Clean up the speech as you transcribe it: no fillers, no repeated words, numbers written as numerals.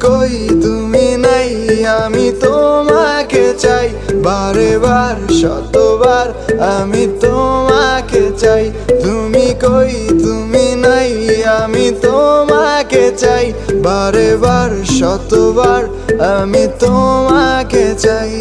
কই তুমি নাই, আমি তোমাকে চাই বারে বার শতবার, আমি তোমাকে চাই। তুমি কই তুমি নাই, আমি তোমাকে চাই বারে বার শতবার, আমি তোমাকে চাই।